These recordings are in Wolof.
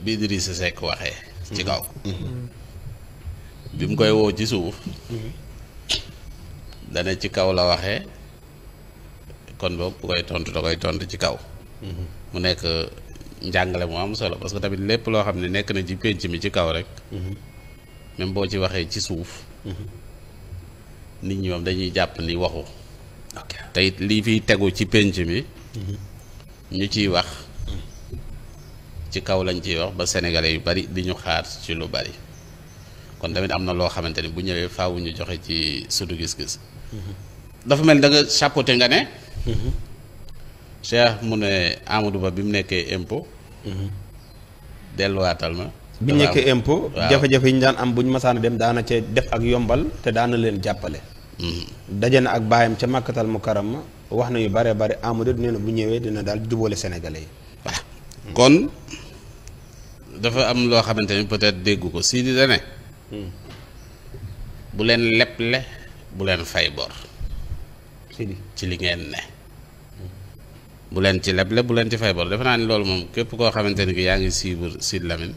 bi Idrissa Seck waxee ci kaw bi mu koy woo ci suuf dana ci kaw la waxee kon boobu bu koy tontu da koy tontu ci kaw mu nekk njàngale mu am solo parce que tamit lépp loo xam ne nekk na ci pénc mi ci kaw rek même boo ci waxee ci suuf nit ñi moom dañuy jàpp ni waxu te it lii fiy tegu ci pénc mi ñu ciy wax ci kaw lañ ciy wax ba sénégalais yu bari di ñu xaar ci lu bari kon tamit am na loo xamante ni bu ñëwee faaw ñu joxe ci sudu gis-gis dafa mel da nga chapeauté nga ne Cheikh mu ne Amadou Ba bi mu nekkee impôt delluwaatal ma bi ñu nekkee impôt jafe-jafe yi ñu daan am bu ñu masaan dem daana ca def ak yombal te daana leen jàppale daje na ak baayam ca Makkatal Mukarrama wax na yu bare bare Amadou nee na bu ñëwee dina daal jubóole sénégalais yi voilà kon dafa am loo xamante ni peut-être déggu ko Sidi da ne bu leen leble bu leen fay bor Sidi ci li ngeen ne bu leen ci leble bu leen ci fay bor defe naa ni loolu moom képp koo xamante ni ki yaa ngi suivre Sidy Lamine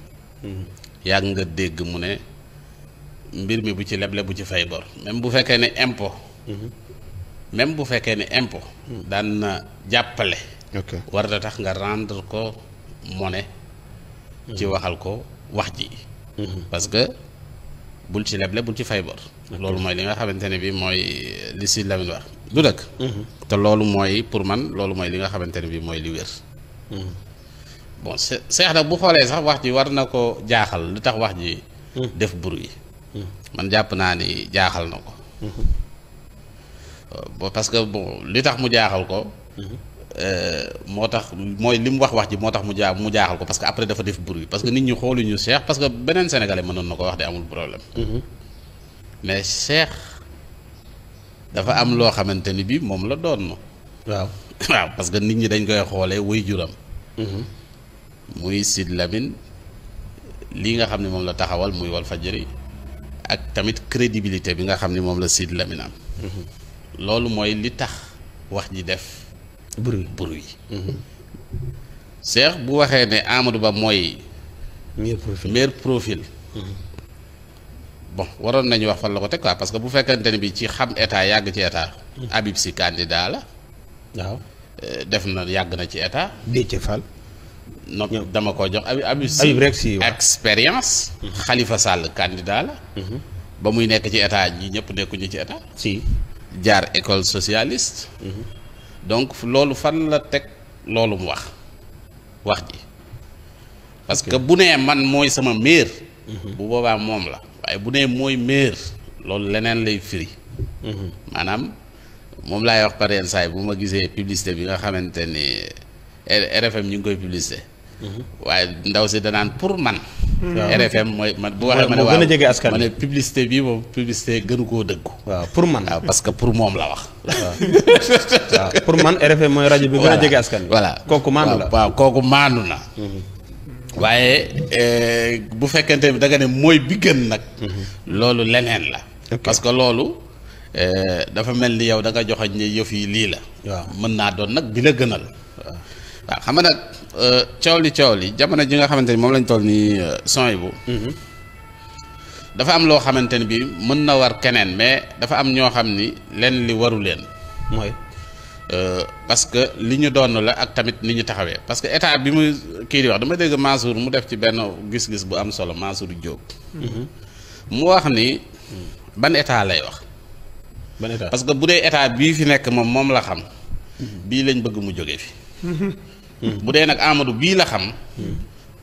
yàgg nga dégg mu ne mbir mi bu ci leble bu ci fay bor même bu fekkee ne impôt même bu fekkee ne impôt daan na jàppale war na tax nga rendre ko monnaie ci waxal ko wax ji parce que bul ci leble bul ci fay bor loolu mooy li nga xamante ne bi mooy li Sidy Lamine wax du dëkk te loolu mooy pour man loolu mooy li nga xamante ne bi mooy li wér bon seex nag bu xoolee sax wax ji war na ko jaaxal li tax wax ji def bruit man jàpp naa ni jaaxal na ko parce que bon li tax mu jaaxal ko moo tax mooy li mu wax ji moo tax mu jaaxal ko parce que après dafa def bruit parce que nit ñi xooluñu Cheikh parce que beneen sénégalais mënoon na ko wax de amul problème mais Cheikh dafa am loo xamante ni bi moom la doon waaw parce que nit ñi dañ koy xoolee wuy juram muy Sidy Lamine lii nga xam ne moom la taxawal muy Walfadjri ak tamit crédibilité bi nga xam ne moom la Sidy Lamine am loolu mooy li tax wax ji def bruit Cheikh bu waxee ne Amadou Ba mooy meilleur profil bon waroon nañu wax fan la ko teg quoi parce que bu fekkente ne bi ci xam état yàgg ci état Habib Sy candidat la waaw def na yàgg na ci état Déthié Fall non dama ko jox Habib Sy rek si expérience Khalifa Sall candidat la ba muy nekk ci état ñi ñëpp nekkuñu ci état si jaar école socialiste donc loolu fan la teg loolu mu wax ji parce que bu nee man mooy sama maire bu boobaa moom la waaye bu nee mooy maire loolu leneen lay firi maanaam moom laay wax par yenn saa yi bu ma gisee publicité bi nga xamante ni RFM ñu ngi koy publicité waaye ndaw si danaan pour man RFM mooy man bu waxee ma ne waaw gën a jege askan ma ne publicité bi moom publicité gënu koo dëggu waaw pour man waaw parce que pour moom la wax waaw pour man RFM mooy rajo bi gën a jege askan voilà kooku maandu la waaw kooku maandu na waaye bu fekkente bi da nga ne mooy bi gën nag loolu leneen la parce que loolu dafa mel ni yow da nga joxoñ ne yëf yi lii la waaw mën naa doon nag bi la gënal waaw xam nga nag coow li jamono ji nga xamante ni moom lañ toll nii son bu dafa am loo xamante ni bi mën na war keneen mais dafa am ñoo xam ni leen li waru leen mooy parce que li ñu doon la ak tamit ni ñu taxawee parce que état bi mu kii di wax dama dégg Mansour mu def ci benn gis-gis bu am solo Mansour Diop mu wax ni ban état lay wax ban état parce que bu dee état bii fi nekk moom la xam bii lañ bëgg mu jóge fi bu dee nag Amadou bii la xam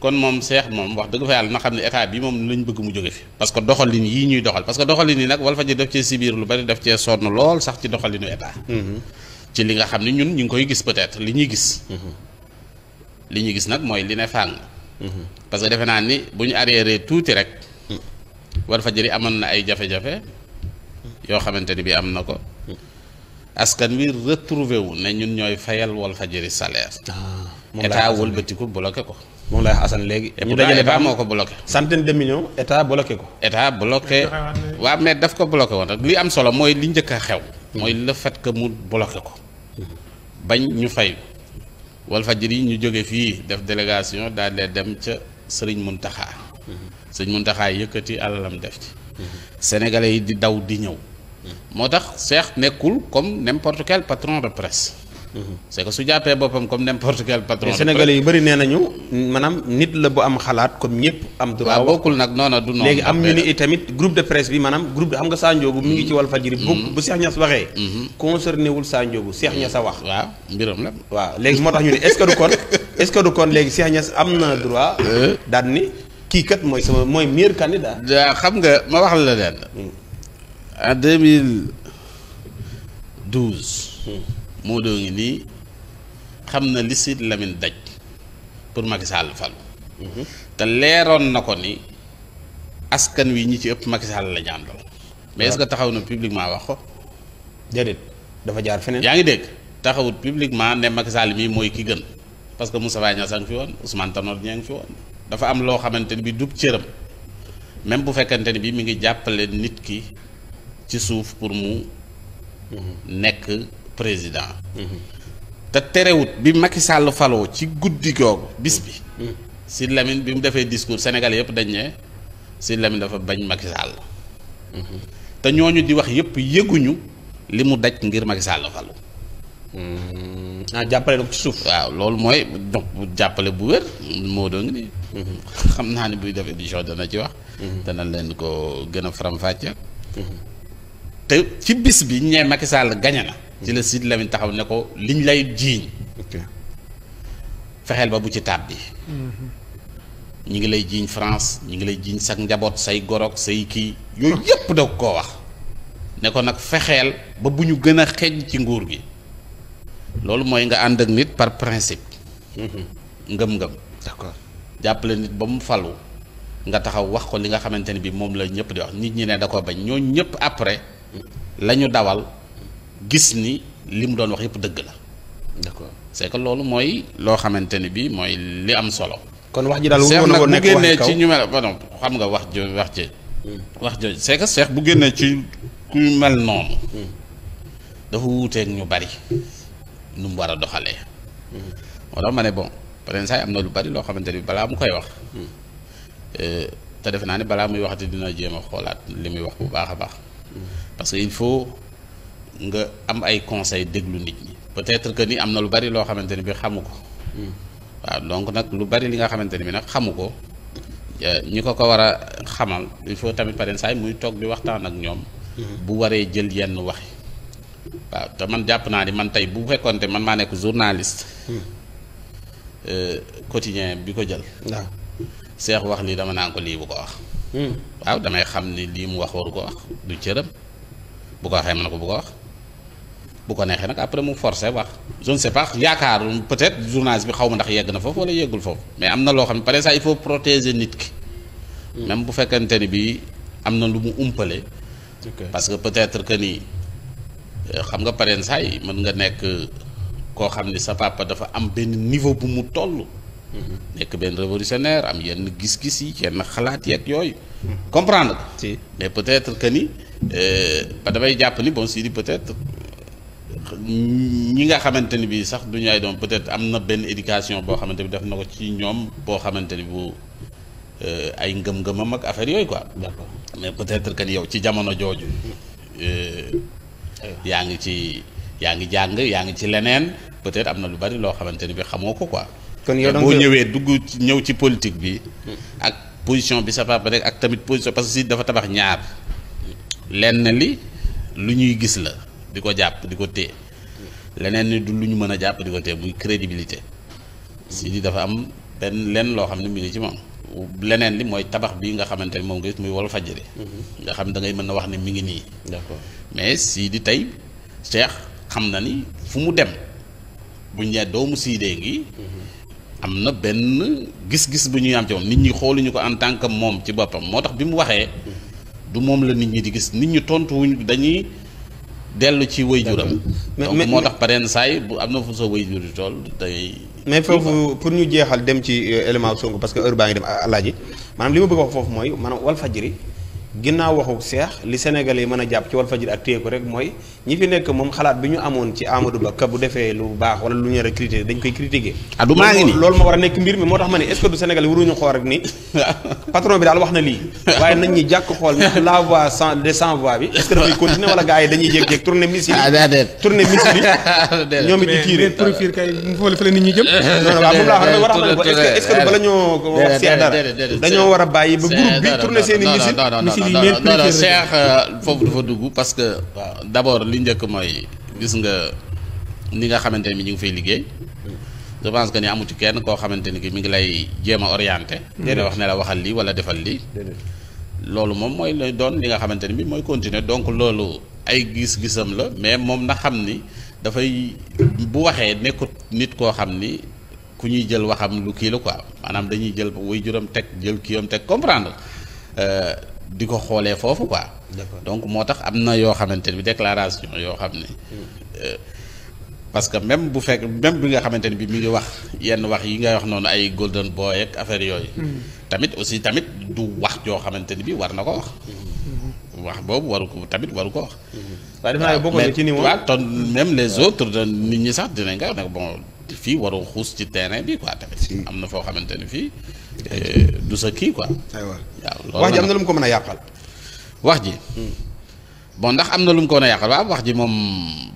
kon moom Cheikh moom wax dëgg fa yàlla na xam ne état bi moom lañ bëgg mu jóge fi parce que doxalin yii ñuy doxal parce que doxalin yi nag Walfadjri def cee sibiir lu bari def cee sonn lool sax ci doxalinu état ci li nga xam ne ñun ñu ngi koy gis peut-être li ñuy gis nag mooy li ne fàng parce que defe naa ni bu ñu arriéré tuuti rek Walfadjri amoon na ay jafe-jafe yoo xamante ni bi am na ko askan wi retrouvé wu ne ñun ñooy fayal Walfadjri salaire état wëlbatiku bloqué ko moom lay Assane léegi ñu dajale état moo ko bloqué centaine de millions état bloqué ko waaw mais daf ko bloqué woon rek li am solo mooy li njëkk a xew mooy le fait que mu bloqué ko bañ ñu fay Walfadjri ñu jóge fii def délégation daal di dem ca Sëriñ Muntaxa. Sëriñ Muntaxa yëkkati alalam def ci. Sénégalais yi di daw di ñëw. moo tax Cheikh nekkul comme n'importe quel patron de presse. c'est que su jàppee boppam comme n'importe quel patron de presse. Sénégalais yu bëri nee nañu maanaam nit la bu am xalaat comme ñëpp am droit. waaw bokkul nag noonu du noonu. léegi am ñu ni tamit groupe de presse bi maanaam groupe xam nga Sa Ndiogou mi ngi ci Walfadjri. bu Cheikh Niass waxee. concerné wul Sa Ndiogou Cheikh Niass a wax. waaw mbiram la. waaw léegi moo tax ñu ne est-ce que du kon léegi Cheikh Niass am na droit. daal ni kii kat mooy mooy meilleur candidat. xam nga ma wax la leen. en 2012. moo doo ngi nii xam na li Sidy Lamine daj pour Macky Sall falu. te leeroon na ko ni askan wi ñi ci ëpp Macky Sall la ñaandal. mais est-ce que taxaw na publiquement wax ko. déedéet dafa jaar feneen. yaa ngi dégg taxawut publiquement ne Macky Sall mii mooy ki gën parce que Moustapha Niasse a ngi fi woon Ousmane Tanor Dieng a ngi fi woon. dafa am loo xamante ni bi dug cëram même bu fekkante ni bi mi ngi jàppale nit ki ci suuf pour mu nekk président. te terewut bi Macky Sall faloo ci guddi googu bis bi. Sidy Lamine bi mu defee discours Sénégal yëpp dañ ne Sidy Lamine dafa bañ Macky Sall. te ñooñu di wax yëpp yëguñu li mu daj ngir Macky Sall falu. jàppale ko ci suuf. waaw loolu mooy donc jàppale bu wér moo doon nii. xam naa ne buy def édition dana ci wax. dana leen ko gën a faram-fàcce. te ci bis bi ñee Macky Sall gañe na. ci la Sidy Lamine taxaw ne ko liñ lay jiiñ. fexeel ba bu ci tab bi. ñi ngi lay jiiñ France ñi ngi lay jiiñ sag njaboot say gorog say kii yooyu yëpp da koo wax. ne ko nag fexeel ba bu ñu gën a xeeñ ci nguur gi. loolu mooy nga ànd ak nit par principe. ngëm-ngëm. d'accord jàppale nit ba mu falu nga taxaw wax ko li nga xamante ne bi moom la ñëpp di wax nit ñi ne da ko bañ ñooñu ñëpp après la ñu dawal gis ni li mu doon wax yëpp dëgg la. d'accord c'est que loolu mooy loo xamante ni bi mooy li am solo. kon wax ji daal Cheikh nag bu génnee kaw ci ñu mel bon xam nga wax ci wax jooju c'est que Cheikh bu génnee ci ku mel noonu. dafa wuuteeg ñu bari nu mu war a doxalee. moo tax ma ne bon peut-être saa am na lu bari loo xamante ni balaa mu koy wax. te defe naa ne balaa muy waxati dina jéem a xoolaat li muy wax bu baax a baax. parce que il faut nga am ay conseils déglu nit ñi. peut-être que ni am na lu bari loo xamante ni bi xamu ko. waaw donc nag lu bari li nga xamante ni bi nag xamu ko ñi ko war a xamal il faut tamit peut-être saa muy toog di waxtaan ak ñoom. bu waree jël yenn waxi. waaw te man jàpp naa ni man tey bu fekkoonte man maa nekk journaliste. quotidien bi ko jël. waaw Cheikh wax lii dama naan ko lii bu ko wax. waaw damay xam ni lii mu wax waru ko wax du cëram bu ko waxee mën na ko bu ko wax bu ko neexee nag après mu forcé wax je ne sais pas yaakaar peut-être journaliste bi xaw ma ndax yegg na foofu wala yeggul foofu mais am na loo xam ne par exemple il faut protéger nit ki. même bu fekkente ni bi am na lu mu umpale. parce que peut-être que ni. xam nga pareen saa yi mën nga nekk koo xam ni sa papa dafa am benn niveau bu mu toll. nekk benn révolutionnaire am yenn gis-gis yi yenn xalaat yeeg yooyu. comprendre nga. si mais peut-être que ni ba damay jàpp ni bon Sidy peut-être ñi nga xamante ni bii sax du ñu ay doom peut-être am na benn éducation boo xamante ni def na ko ci ñoom boo xamante ni bu ay ngëm-ngëmam ak affaire yooyu quoi. d'accord mais peut-être que ni yow ci jamono jooju. yaa ngi jàng yaa ngi ci leneen peut-être am na lu bari loo xamante ni bi xamoo ko quoi. kon yow boo ñëwee ñëw ci politique bi. ak position bi sa papa rek ak tamit position parce que si dafa tabax ñaar. lenn li lu ñuy gis la di ko jàpp di ko téye leneen ni du lu ñu mën a jàpp di ko téye muy crédibilité. si dafa am lenn loo xam ne mi ngi ci moom. leneen li mooy tabax bi nga xamante ni moom nga gis muy Walfadjri. nga xam da ngay mën a wax ne mi ngi nii. d'accord mais Sidy tey Cheikh xam na ni fu mu dem buñ ne doomu Sidy ngi. am na benn gis-gis bu ñuy am ci moom nit ñi xooluñu ko en tant que moom ci boppam moo tax bi mu waxee. du moom la nit ñi di gis nit ñi tontuwuñ dañuy dellu ci waajuram. donc moo tax pareen saay bu am na fu soo waajur di tool tey. mais foofu pour ñu jeexal dem ci élément Sonko parce que heure baa ngi dem alaaji maanaam li ma bëgg a wax foofu mooy maanaam Walfadjri ginnaaw waxu Cheikh li Sénégal yi mën a jàpp ci Walfadjri ak téye ko rek mooy ñi fi nekk moom xalaat bi ñu amoon ci Amadou Ba ka bu defee lu baax wala lu ñu war a critiquer dañ koy critiquer. ah du maa ngi nii loolu moo war a nekk mbir mi moo tax ma ne est-ce que du Sénégal waruñu xool rek ni patron bi daal wax na lii waaye nañ ñi jàkk xool ndax la voix sans voix bi est-ce que dafay continuer wala gars yi dañuy jékki-jékki tourner missile yi ñoom it di tirer profil kay foofu la nit ñi jëm. non waaw moom laa xam ne war a xam ne est-ce que bala ñoo wax Cheikh dara dañoo war a bàyyi ba groupe bi tourner seen i missile non Cheikh foofu dafa dugg parce que d'abord li njëkk mooy gis nga ni nga xamante ni ñu ngi fay liggéey je pense que ni amu ci kenn koo xamante ni ki mi ngi lay jéem a orienté dina wax ne la waxal lii wala defal lii loolu moom mooy lay doon li nga xamante ni bi mooy continuer donc loolu ay gis-gisam la mais moom na xam ni dafay bu waxee nekkut nit koo xam ni ku ñuy jël waxam lu kii la quoi maanaam dañuy jël way juram teg jël kiyam teg comprendre di ko xoolee foofu quoi. donc moo tax am na yoo xamante ni bi déclaration yoo xam ne parce que même bu fekk même bi nga xamante ni bi mi ngi wax yenn wax yi ngay wax noonu ay golden boy ak affaire yooyu. tamit aussi tamit du wax joo xamante ni bi war na ko wax. wax boobu waru ko tamit waru ko wax. waaye defe naa bokkoon na ci ni moom waaw ton même les autres nit ñi sax dinañ ko wax nag bon fii waru xuus ci terrain bi quoi tamit. am na foo xamante ni fii du sa kii quoi. aywa waaw wax ji am na lu mu ko mën a yàqal. wax ji. bon ndax am na lu mu ko mën a yàqal waaw wax ji moom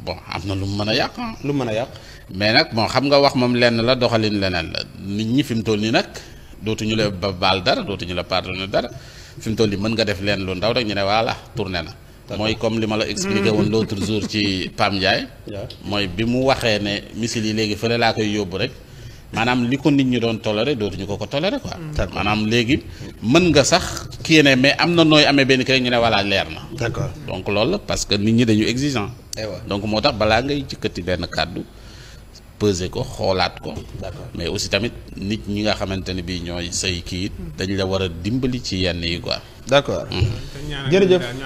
bon am na lu mu mën a yàq. lu mu mën a yàq. mais nag bon xam nga wax moom lenn la doxalin leneen la nit ñi fi mu toll nii nag dootuñu la ba baal dara dootuñu la pardonner dara fi mu toll nii mën nga def leen lu ndaw rek ñu ne voilà tourné na. mooy comme li ma la expliqué woon l'autre jour ci Pam Ndiaye. mooy bi mu waxee ne missile yi léegi fële laa koy yóbbu rek. maanaam li ko nit ñi doon toléré dootuñu ko toléré quoi. maanaam léegi mën nga sax kii ne mais am na nooy amee benn kii rek ñu ne voilà leer na. d'accord donc loolu la parce que nit ñi dañu exigeant. donc moo tax balaa ngay jëkkati benn kàddu peser ko xoolaat ko. mais aussi tamit nit ñi nga xamante ne bii ñooy say kii dañ la war a dimbali ci yenn yi quoi. d'accord. jërëjëf ñu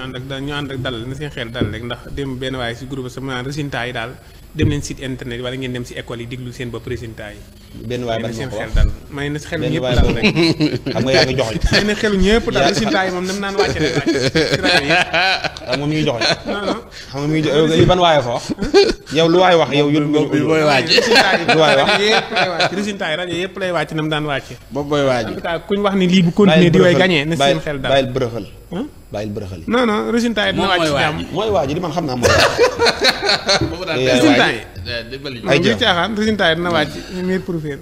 ànd ak dal na seen xel dal rek ndax dem benn waaye si groupe sama résultat yi daal. dem leen site internet wala ngeen dem si école yi déglu seen bopp résultat yi. benn waay ban seen moo ko xel wax dal may na xelu ñëpp dal rek. xam nga yaa ngi joxoñ. may na xelu ñëpp dal résultat yi moom nam naan wàcce rek wàcce si rajo yi. xam nga mi ngi joxoñ. non non. xam nga mi ngi joxoñ li ban waaye fa wax. yow lu waay wax yow yóbbu nga ko. mooy wàcc. résultat yi rajo yëpp lay wàcc résultat yi rajo yëpp lay wàcc nam daan wàcce. boobu mooy wàcc. en tout cas kuñ wax ni lii bu continuer di way gagné na seen xel dal. bàyyil bërëxal. bàyyil bërëxal. non non résultat yi dina wàcc ci jàmm. mooy waa ji di man xam naa mooy waa résultat yi. dimbali ay caaxaan résultat yi dina wàcc ñu miir profil